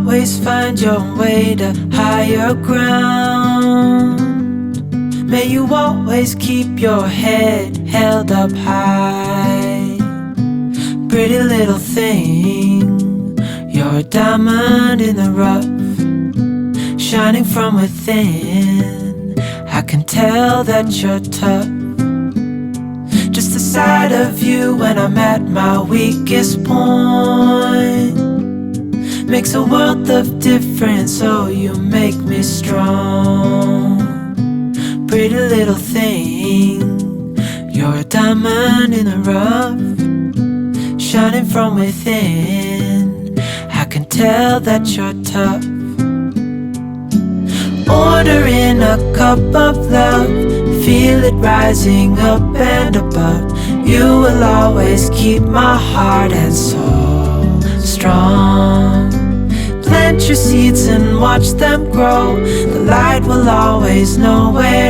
always find your way to higher ground. May you always keep your head held up high. Pretty little thing, you're a diamond in the rough, shining from within. I can tell that you're tough. Just the sight of you when I'm at my weakest point makes a world of difference, oh you make me strong. Pretty little thing, you're a diamond in the rough, shining from within. I can tell that you're tough. Ordering a cup of love, feel it rising up and above. You will always keep my heart and soul strong. Plant your seeds and watch them grow. The light will always know where